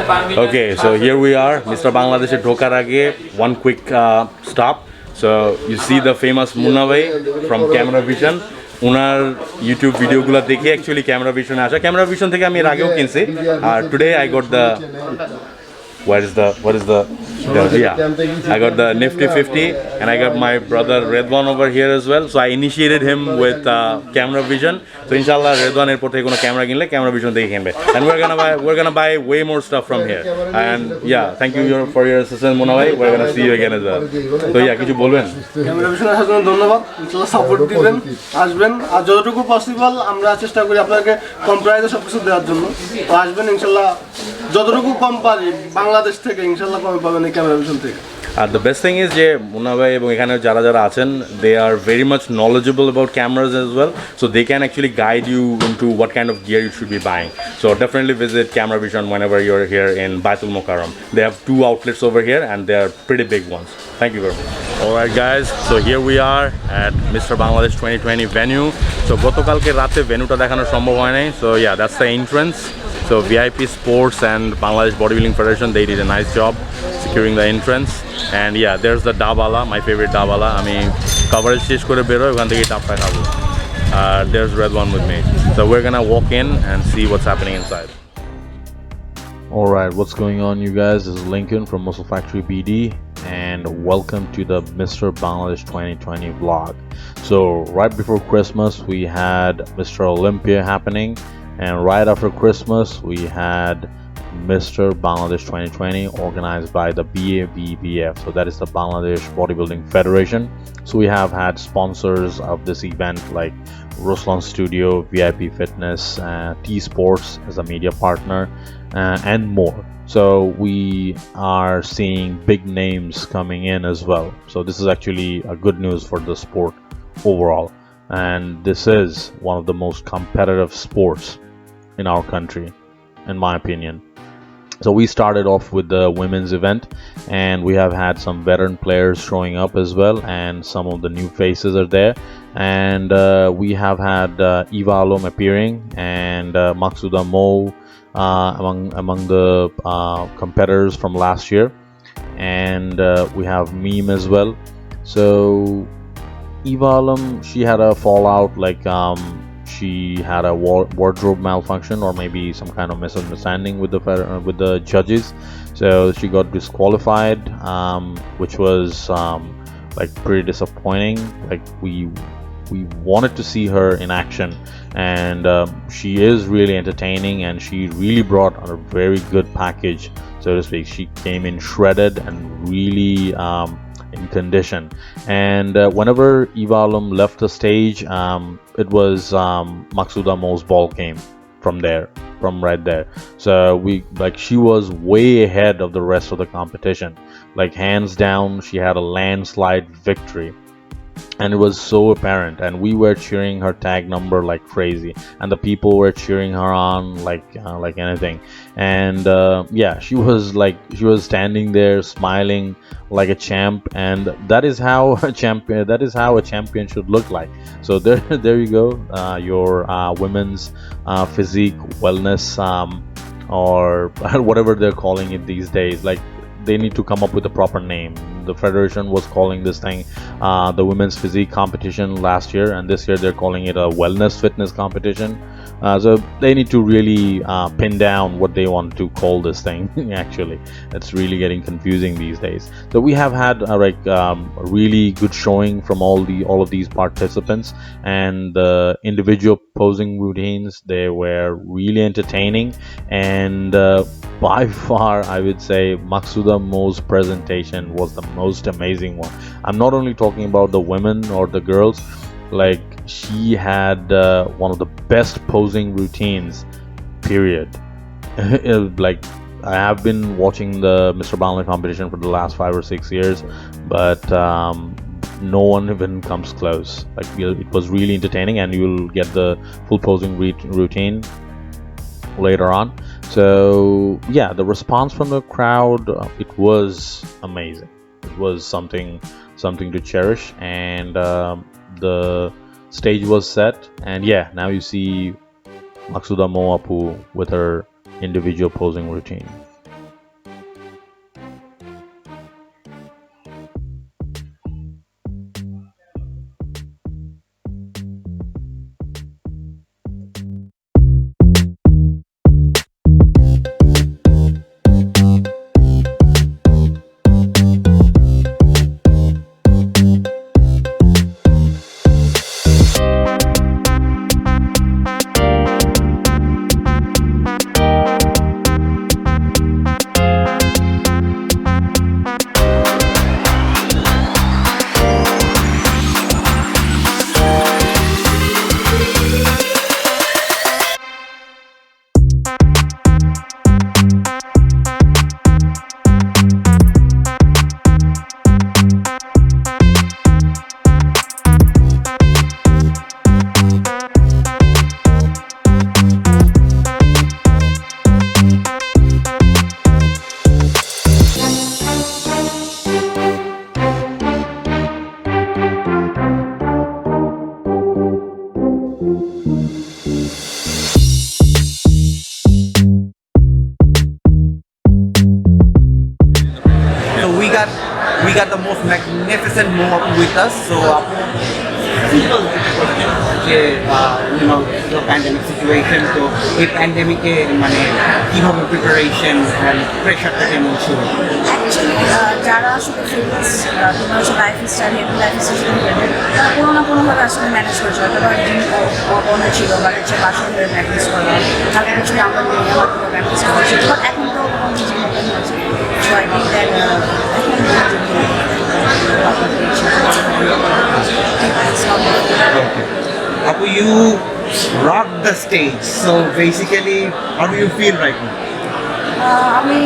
Okay, so here we are, Mr. Bangladesh ঢোকার আগে one quick stop. So you see the famous Munna bhai from Camera Vision. Owner YouTube ভিডিওগুলো দেখে actually camera ভিশনে আসা। Camera vision থেকে আমি এর আগেও কিনছি। আর today I got the what is the yeah, I got the Nifty 50 and I got my brother Redwan over here as well. So I initiated him with Camera Vision. So inshallah Redwan এরপর থেকে কোনো camera কিনলে Camera Vision থেকে কিনবে। And we're gonna buy way more stuff from here. And yeah, thank you for your assistance Mona bhai. We're gonna see you again as well. So yeah, কিছু বলবেন? Camera Vision আসার জন্য ধন্যবাদ। ইনশাআল্লাহ support দিবেন, আসবেন আর যতটুকু পসিবল আমরা চেষ্টা করি আপনাকে কম প্রাইসে সবকিছু দেওয়ার জন্য। তো আসবেন ইনশাআল্লাহ যতটুকু কম পারি বাংলাদেশ থেকে ইনশাআল্লাহ কম পাবেন এই Camera Vision থেকে। আর দ্য বেস্ট থিং ইজ যে মুন্না ভাই এবং এখানে যারা যারা আছেন they are very much knowledgeable about cameras as well, so they can actually guide you into what kind of gear you should be buying. So definitely visit Camera Vision whenever you're here in Baitul Mukarram. They have 2 outlets over here and they are pretty big ones. Thank you very much. Alright guys, so here we are at Mr. Bangladesh 2020 venue. So গতকালকে রাতে ভেন্যুটা দেখানো সম্ভব হয় নাই। So yeah, that's the entrance. So VIP Sports and Bangladesh Bodybuilding Federation, they did a nice job securing the entrance. And yeah, there's the dabala, my favorite dabala. I mean, coverage শেষ করে বের হই ওখান থেকে টাপটা খাবো। There's Redwan with me. So we're gonna walk in and see what's happening inside. Alright, what's going on you guys? This is Lincoln from Muscle Factory BD and welcome to the Mr. Bangladesh 2020 vlog. So right before Christmas we had Mr. Olympia happening, and right after Christmas we had Mr. Bangladesh 2020 organized by the BABBF, so that is the Bangladesh Bodybuilding Federation. So we have had sponsors of this event like Ruslan Studio, VIP Fitness, T Sports as a media partner, and more. So we are seeing big names coming in as well. So this is actually a good news for the sport overall, and this is one of the most competitive sports in our country, in my opinion. So we started off with the women's event and we have had some veteran players showing up as well, and some of the new faces are there, and we have had Eva Alom appearing and Maksuda Mo among the competitors from last year, and we have Meme as well. So Eva Alom, she had a fallout like she had a wardrobe malfunction or maybe some kind of misunderstanding with the judges, so she got disqualified, which was like pretty disappointing. Like we wanted to see her in action, and she is really entertaining and she really brought a very good package, so to speak. She came in shredded and really in condition, and whenever Eva Alom left the stage, it was Maksuda Mo's ball came from right there. So she was way ahead of the rest of the competition, like hands down she had a landslide victory, and it was so apparent, and we were cheering her tag number like crazy, and the people were cheering her on like anything. And yeah, she was standing there smiling like a champ, and that is how a champion should look like. So there you go, your women's physique wellness, or whatever they're calling it these days. Like they need to come up with a proper name. The federation was calling this thing the women's physique competition last year, and this year they're calling it a wellness fitness competition. So they need to really pin down what they want to call this thing. Actually, it's really getting confusing these days. So we have had a really good showing from all of these participants, and the individual posing routines, they were really entertaining, and by far I would say Maksuda Mo's presentation was the most amazing one. I'm not only talking about the women or the girls, like she had one of the best posing routines, period. Like I have been watching the Mr. Bangladesh competition for the last 5 or 6 years, but no one even comes close. Like it was really entertaining, and you'll get the full posing routine later on. So yeah, the response from the crowd, it was amazing. It was something to cherish, and the stage was set, and yeah, now you see Maksuda Mo Apu with her individual posing routine. with us. So simple যে the pandemic situation, তো এই প্যান্ডেমিকে মানে কিভাবে preparation and প্রেশারটা কেমন ছিল? Actually যারা আসলে ফিটনেস তোমার হচ্ছে লাইফস্টাইল হেলথ লাইফস্টাইল রিলেটেড তারা কোনো না কোনোভাবে আসলে ম্যানেজ করেছে, হয়তো জিম ওনার ছিল বা হচ্ছে বাসায় ধরে প্র্যাকটিস করা, তারপর হচ্ছে আমরা নিয়ে আমার প্র্যাকটিস করেছি, বাট এখন তো জিম ওপেন হয়েছে। So I think that Apu, you rock the stage. So basically, how do you feel right now? আমি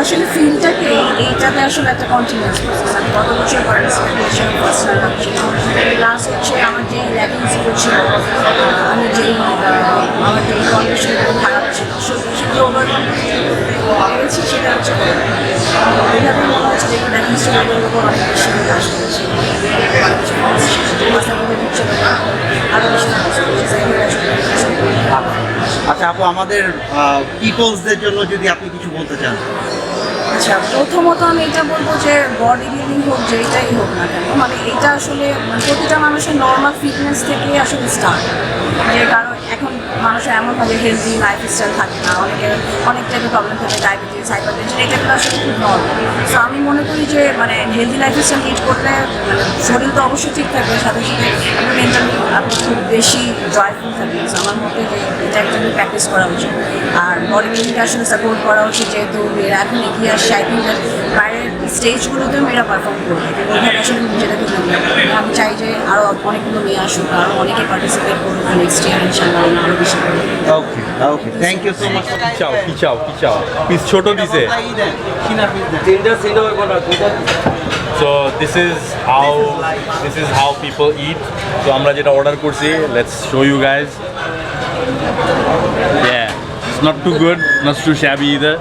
আসলে ফিল্ডটাকে এইটাতে আসলে একটা কন্টিনিউয়াস প্রসেস। আমি গত বছর পার্টিসিপেট করেছিলাম ফার্স্ট রান ছিল, লাস্ট হচ্ছে আমার যে লেভেলসগুলো ছিল, আমি যেই আমার যে কন্ডিশনগুলো খারাপ ছিল সেগুলো ওভারকাম করেছি, সেটা হচ্ছে এইভাবে মনে হচ্ছে যে লেভেলসগুলোর উপর অনেক বেশি কাজ করেছি, মাসাগুলো দিচ্ছিল আরও বেশি কাজ করেছি। আচ্ছা আপু, আমাদের পিপলসদের জন্য যদি আপনি কিছু বলতে চান। আচ্ছা, প্রথমত আমি এটা বলবো যে বডি বিল্ডিং হোক যেটাই হোক না কেন, মানে এটা আসলে প্রতিটা মানুষের নর্মাল ফিটনেস থেকেই আসলে স্টার্ট। যে কারণ এখন মানুষের এমনভাবে হেলদি লাইফস্টাইল থাকে না, অনেক টাইপের প্রবলেম থাকে, ডায়াবেটিস, হাইপারটেনশন, এটা আসলে খুব নর্মাল। সো আমি মনে করি যে মানে হেলদি লাইফস্টাইল লিড করলে মানে শরীর তো অবশ্যই ঠিক থাকবে, সাথে সাথে আপনি মেন্টালি আপনি খুব বেশি জয়ফুল থাকবেন। সো আমার মতে যে এটা একটা প্র্যাকটিস করা উচিত, আর বডি বিল্ডিংকে আসলে সাপোর্ট করা উচিত, যেহেতু মেয়েরা এখন এগিয়ে আসছে। আই থিঙ্ক বাইরের স্টেজগুলোতেও মেয়েরা পারফর্ম করবে, ওইখানে আসলে নিজেদেরকে আমি চাই যে আরও অনেকগুলো মেয়ে আসুক, আরও অনেকে পার্টিসিপেট করুক নেক্সট ইয়ার ইনশাআল্লাহ আরও বেশি করবে। ওকে ওকে, থ্যাংক ইউ সো মাচ। কি চাও পিস ছোট দিছে। So this is how people eat. So আমরা যেটা অর্ডার করছি, let's show you guys. Yeah, it's not too good, not too shabby either.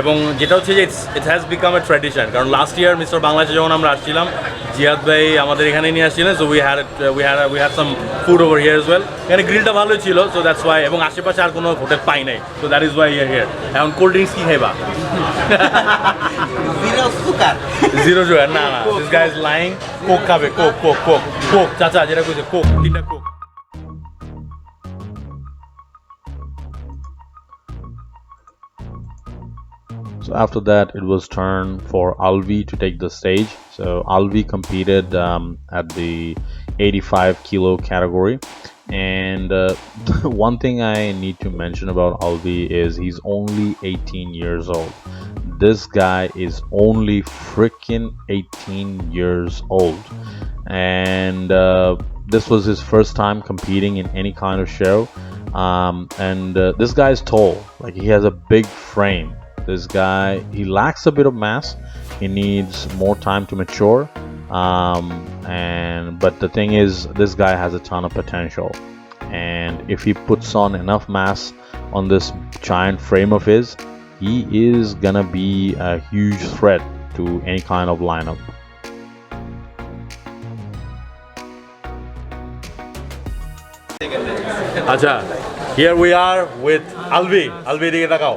এবং যেটা হচ্ছে যে it has become a tradition, কারণ লাস্ট ইয়ার মিস্টার বাংলাদেশে যখন আমরা আসছিলাম, জিয়াদ ভাই আমাদের এখানে নিয়ে আসছিলেন, so we had some food over here as well. এখানে গ্রিলটা ভালোই ছিল, সো দ্যাটস ওয়াই। এবং আশেপাশে আর কোনো হোটেল পাই নাই, so that is why we're here. এখন কোল্ড ড্রিঙ্কস কি খাইবা? Zero sugar? না, this guy is lying. Coke খাবে, কোক চাচা যেটা কইছে, কোক, 3টা coke. So after that, it was turn for Alvi to take the stage. So Alvi competed at the 85 kilo category. And one thing I need to mention about Alvi is he's only 18 years old. This guy is only freaking 18 years old. And this was his first time competing in any kind of show. And this guy is tall, like he has a big frame. This guy, he lacks a bit of mass. He needs more time to mature. But the thing is, this guy has a ton of potential. And if he puts on enough mass on this giant frame of his, he is gonna be a huge threat to any kind of lineup. Acha, here we are with Alvi. Alvi দিকে তাকাও।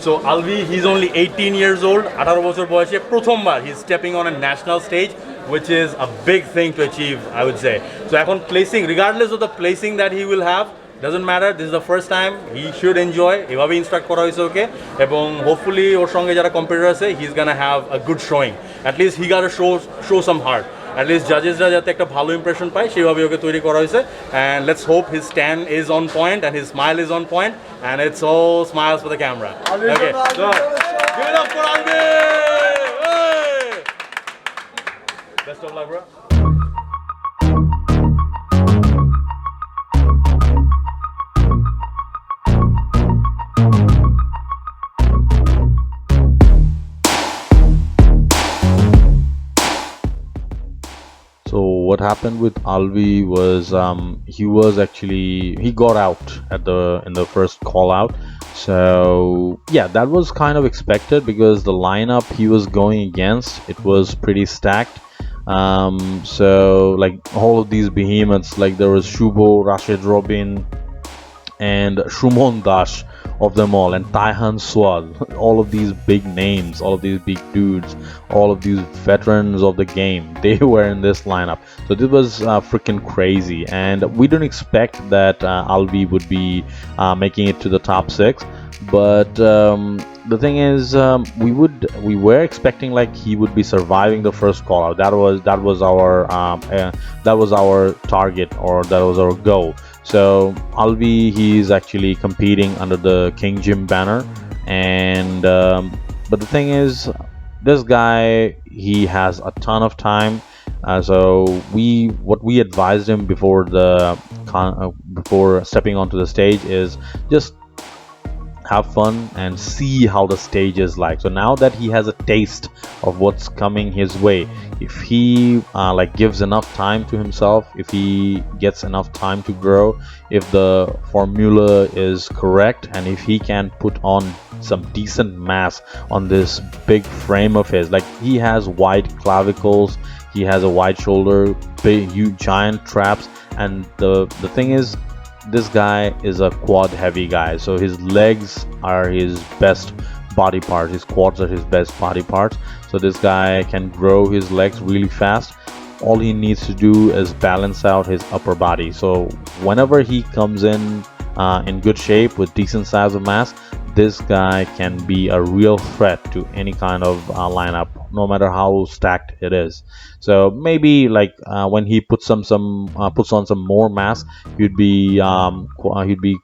So Alvi, he's only 18 years old. 18 বছর বয়সে প্রথমবার he's stepping on a national stage, which is a big thing to achieve, I would say. So এখন placing, regardless of the placing that he will have, doesn't matter. This is the first time. He should enjoy. এভাবে instruct করা হয়েছে ওকে, এবং hopefully ওর সঙ্গে যারা competitor আছে, he's gonna have a good showing. At least he gotta show some heart. At least জাজেসরা যাতে একটা ভালো ইমপ্রেশন পায়, সেভাবে ওকে তৈরি করা হয়েছে। And let's hope his stand is on point and his smile is on point, and it's all smiles for the camera. Okay, so give it up for Alvi. Hey! Best of luck, bro. So what happened with Alvi was he got out in the first call out. So yeah, that was kind of expected because the lineup he was going against, it was pretty stacked. So like all of these behemoths, like there was Shubo, Rashid Robin, and Shumon Dash, of them all, and Taihan Swad, all of these big names, all of these big dudes, all of these veterans of the game, they were in this lineup. So this was freaking crazy, and we didn't expect that Alvi would be making it to the top six, but the thing is, we were expecting like he would be surviving the first call out. That was our target, or that was our goal. So Alvi, he's actually competing under the King Jim banner, and but the thing is, this guy, he has a ton of time. So what we advised him before stepping onto the stage is just have fun and see how the stage is like. So now that he has a taste of what's coming his way, if he like gives enough time to himself, if he gets enough time to grow, if the formula is correct, and if he can put on some decent mass on this big frame of his, like he has wide clavicles, he has a wide shoulder, big huge giant traps, and the thing is, this guy is a quad heavy guy, so his legs are his best body part, his quads are his best body parts. So this guy can grow his legs really fast. All he needs to do is balance out his upper body. So whenever he comes in good shape with decent size of mass, this guy can be a real threat to any kind of lineup, no matter how stacked it is. So maybe like when he puts on some more mass, he'd be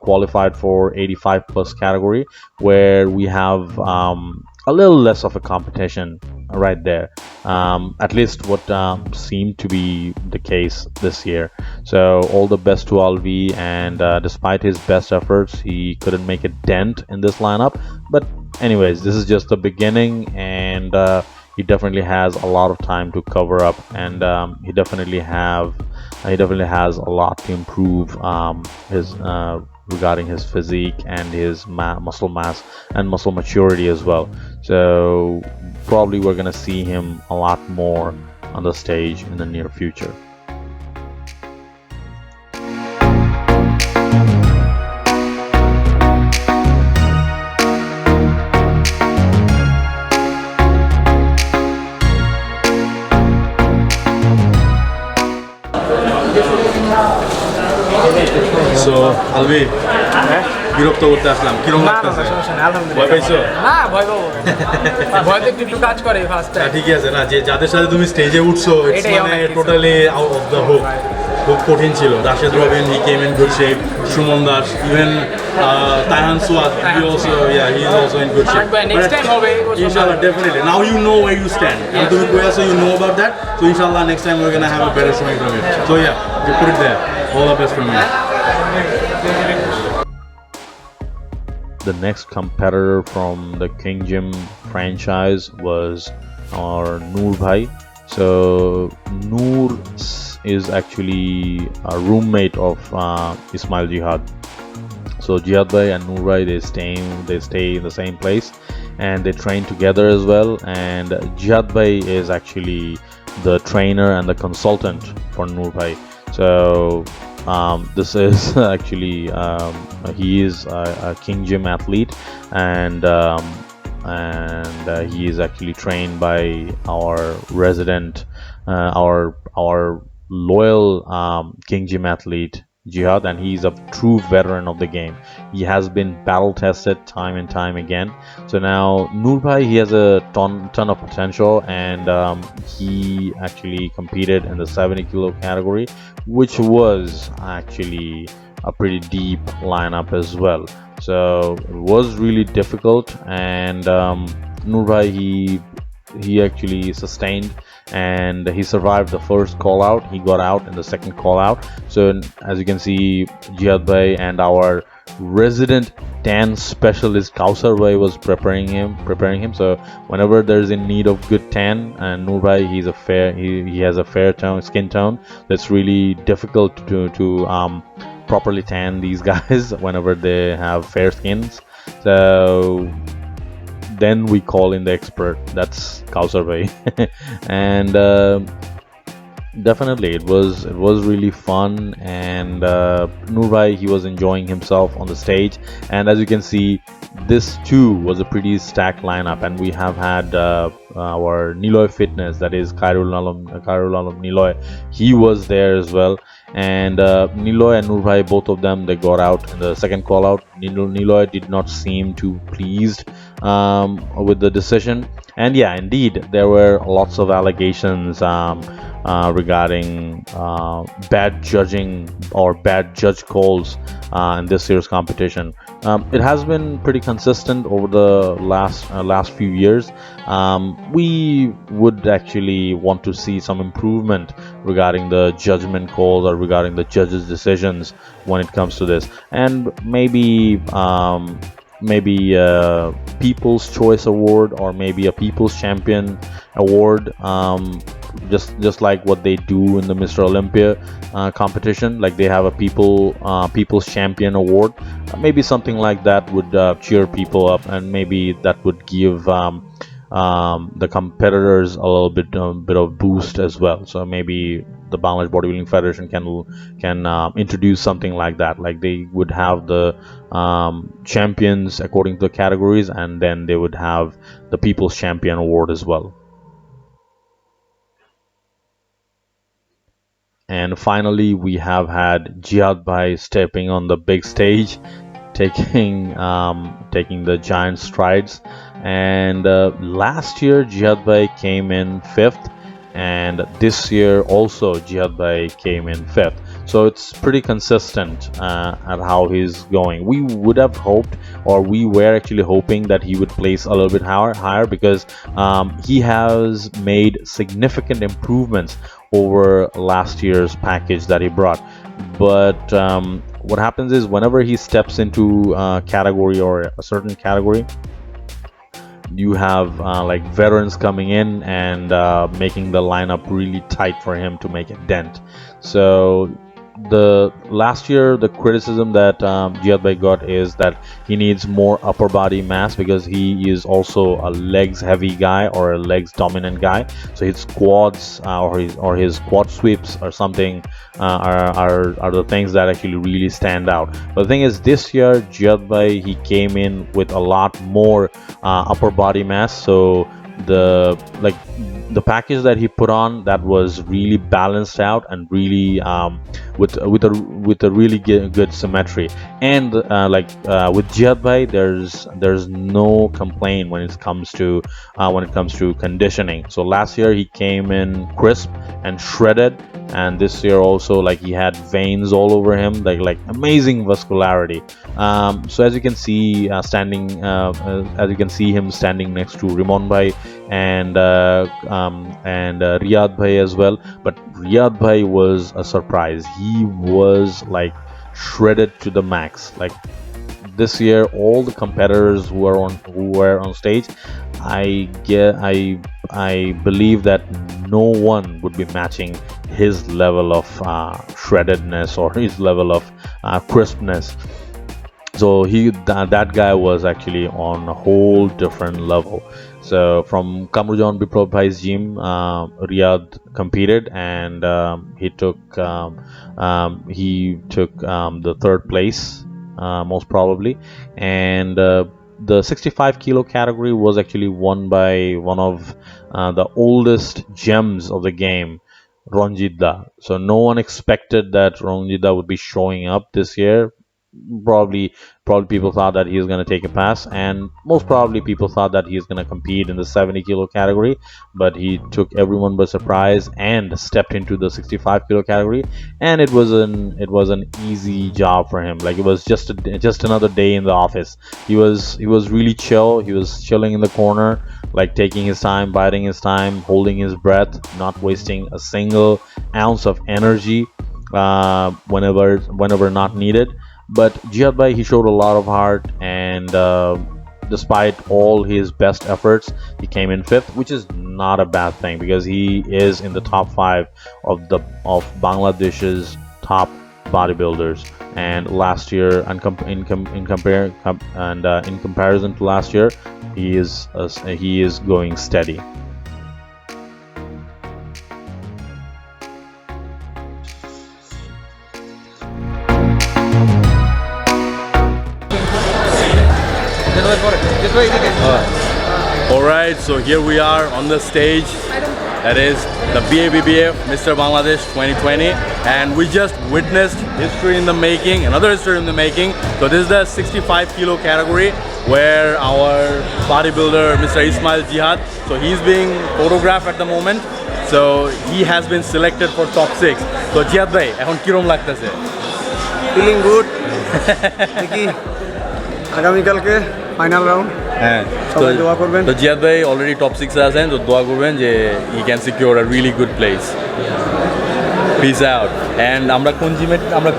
qualified for 85 plus category, where we have a little less of a competition right there. At least what seemed to be the case this year. So all the best to Alvi, and despite his best efforts, he couldn't make a dent in this lineup. But anyways, this is just the beginning, and he definitely has a lot of time to cover up, and he definitely has a lot to improve his regarding his physique and his muscle mass and muscle maturity as well. So probably we're gonna see him a lot more on the stage in the near future. So Albi বিরক্ত করতে আসলাম, কিরকম লাগতেছে? ভয় পাইছো? না ভয় পাবো কেন? ভয় তো একটু কাজ করে ফার্স্ট টাইম। ঠিকই আছে না, যে যাদের সাথে তুমি স্টেজে উঠছো, ইটস এটাই মানে অনেক কিছু। Totally out of the hook. খুব কঠিন ছিল। Rashed Robin, he came in good shape, Suman Das, even Taihan Swat, he is also in good shape. But next time হবে, Inshallah, definitely. Now you know where you stand. And তুমি কই আছো, you know about that. So inshallah, next time we're gonna have a better showing from you. So yeah, you put it there. All the best from me. The next competitor from the King Jim franchise was our Noor Bhai. So Noor is actually a roommate of Ismail Jihad. So Jihad Bhai and Noor Bhai, they stay in the same place, and they train together as well. And Jihad Bhai is actually the trainer and the consultant for Noor Bhai. So this is actually he is a King Jim athlete, and he is actually trained by our resident, our loyal King Jim athlete Jihad, and he's a true veteran of the game. He has been battle tested time and time again. So now Noor Bhai, he has a ton of potential, and he actually competed in the 70 kilo category, which was actually a pretty deep lineup as well. So it was really difficult, and Noor Bhai, he actually sustained, and he survived the first call out. He got out in the second call out. So as you can see, Jihad Bhai and our resident tan specialist Kausar Bhai was preparing him. So whenever there's in need of good tan, and Noor Bhai, he has a fair skin tone. That's really difficult to properly tan these guys whenever they have fair skins. So then we call in the expert, that's Kausar Bhai. And Definitely, it was really fun, and Nurai, he was enjoying himself on the stage, and as you can see, this too was a pretty stacked lineup, and we have had our Niloy Fitness, that is Khairul Alam Niloy, he was there as well, and Niloy and Nurai, both of them, they got out in the second call out. Niloy did not seem too pleased with the decision, and yeah, indeed, there were lots of allegations. Regarding bad judging or bad judge calls in this year's competition. It has been pretty consistent over the last few years. We would actually want to see some improvement regarding the judgment calls or regarding the judges' decisions when it comes to this, and maybe People's Choice Award or maybe a People's Champion Award, just like what they do in the Mr. Olympia competition. Like they have a People's Champion Award. Maybe something like that would cheer people up, and maybe that would give the competitors a little bit of boost as well. So maybe the Bangladesh Bodybuilding Federation can introduce something like that. Like they would have the champions according to the categories, and then they would have the People's Champion Award as well. And finally, we have had Jihad Bhai stepping on the big stage, taking the giant strides. And last year, Jihad Bhai came in fifth, and this year also Jihad Bhai came in fifth. So it's pretty consistent at how he's going. We would have hoped, or we were actually hoping that he would place a little bit higher because he has made significant improvements over last year's package that he brought. But what happens is whenever he steps into a category or a certain category, you have like veterans coming in and making the lineup really tight for him to make a dent. So the last year, the criticism that Jihad Bhai got is that he needs more upper body mass because he is also a legs heavy guy or a legs dominant guy. So his quads or his quad sweeps or something are the things that actually really stand out. But the thing is, this year Jihad Bhai, he came in with a lot more upper body mass. So the package that he put on, that was really balanced out and really with a really good symmetry. And with Jihad Bhai, there's no complaint when it comes to conditioning. So last year he came in crisp and shredded, and this year also, like, he had veins all over him, like amazing vascularity. So as you can see, as you can see him standing next to Rimon Bhai and Riyadh Bhai as well. But Riyadh Bhai was a surprise. He was like shredded to the max. Like this year, all the competitors who were on stage, I believe that no one would be matching his level of shreddedness or his level of crispness. So that guy was actually on a whole different level. So from Kamrujan Biplab Bhai's gym, Riyadh competed, and he took the third place, most probably. And the 65 kilo category was actually won by one of the oldest gems of the game, Ronjitda. So no one expected that Ronjitda would be showing up this year. Probably people thought that he was going to take a pass, and most probably people thought that he's going to compete in the 70 kilo category, but he took everyone by surprise and stepped into the 65 kilo category, and it was an easy job for him. Like, it was just another day in the office. He was really chill. He was chilling in the corner, like taking his time, biding his time, holding his breath, not wasting a single ounce of energy whenever not needed. But Jihad Bhai, he showed a lot of heart, and despite all his best efforts, he came in fifth, which is not a bad thing because he is in the top 5 of Bangladesh's top bodybuilders. And last year, in comparison to last year, he is going steady. Alright, so here we are on the stage. That is the BABBF Mr. Bangladesh 2020, and we just witnessed history in the making, another history in the making. So this is the 65 kilo category where our bodybuilder Mr. Ismail Jihad, so he's being photographed at the moment. So he has been selected for top 6. So Jihad bhai, এখন কিরম লাগতেছে? Feeling good দেখি আগামীকালকে final round হ্যাঁ, সবাই দোয়া করবেন। তো জিয়াদ ভাই অলরেডি টপ 6 এ আছেন, তো দোয়া করবেন যে he can secure a really good place. Peace out. And আমরা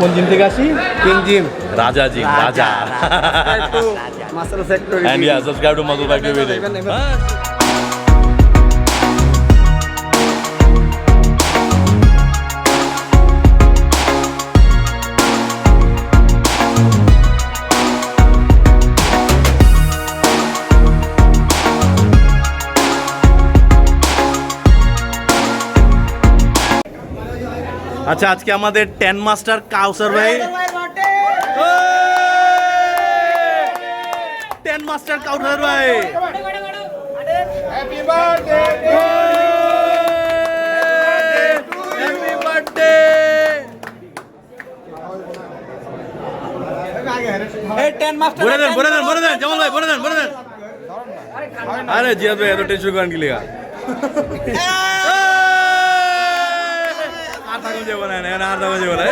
কোন জিম থেকে আসি? King gym Raja gym, Raja. Muscle factory and yeah, subscribe to muscle factory video. আচ্ছা, আজকে আমাদের 10 মাস্টার কাউসার ভাই, 10 মাস্টার কাউসার ভাই, হ্যাপি বার্থডে, হ্যাপি বার্থডে। এই 10 মাস্টার বলে দেন জামাল ভাই, বলে দেন। আরে জিয়াদ ভাই এত টেনশন করেন কি লিগা? আর থাকুন যাবো না, আর থাকুন যাবো না।